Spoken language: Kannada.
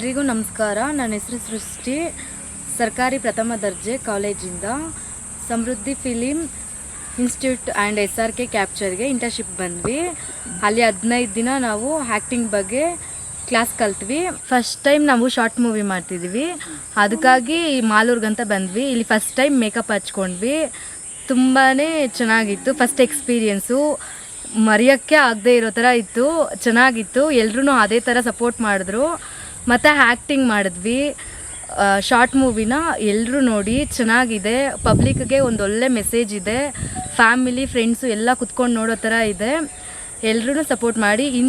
ಎಲ್ರಿಗೂ ನಮಸ್ಕಾರ. ನನ್ನ ಹೆಸರು ಸೃಷ್ಟಿ. ಸರ್ಕಾರಿ ಪ್ರಥಮ ದರ್ಜೆ ಕಾಲೇಜಿಂದ Samruddhi Film Institute and SRK ಕ್ಯಾಪ್ಚರ್ಗೆ ಇಂಟರ್ನ್ಶಿಪ್ ಬಂದ್ವಿ. ಅಲ್ಲಿ 15 ದಿನ ನಾವು ಆ್ಯಕ್ಟಿಂಗ್ ಬಗ್ಗೆ ಕ್ಲಾಸ್ ಕಲ್ತ್ವಿ. ಫಸ್ಟ್ ಟೈಮ್ ನಾವು ಶಾರ್ಟ್ ಮೂವಿ ಮಾಡ್ತಿದ್ವಿ, ಅದಕ್ಕಾಗಿ ಮಾಲೂರ್ಗಂತ ಬಂದ್ವಿ. ಇಲ್ಲಿ ಫಸ್ಟ್ ಟೈಮ್ ಮೇಕಪ್ ಹಚ್ಕೊಂಡ್ವಿ. ತುಂಬಾ ಚೆನ್ನಾಗಿತ್ತು. ಫಸ್ಟ್ ಎಕ್ಸ್ಪೀರಿಯೆನ್ಸು ಮರೆಯೋಕ್ಕೆ ಆಗದೆ ಇರೋ ಥರ ಇತ್ತು. ಚೆನ್ನಾಗಿತ್ತು. ಎಲ್ಲರೂ ಅದೇ ಥರ ಸಪೋರ್ಟ್ ಮಾಡಿದ್ರು. ಮತ್ತು ಆ್ಯಕ್ಟಿಂಗ್ ಮಾಡಿದ್ವಿ. ಶಾರ್ಟ್ ಮೂವಿನ ಎಲ್ಲರೂ ನೋಡಿ, ಚೆನ್ನಾಗಿದೆ. ಪಬ್ಲಿಕ್ಗೆ ಒಂದೊಳ್ಳೆ ಮೆಸೇಜ್ ಇದೆ. ಫ್ಯಾಮಿಲಿ ಫ್ರೆಂಡ್ಸು ಎಲ್ಲ ಕುತ್ಕೊಂಡು ನೋಡೋ ಥರ ಇದೆ. ಎಲ್ಲರೂ ಸಪೋರ್ಟ್ ಮಾಡಿ.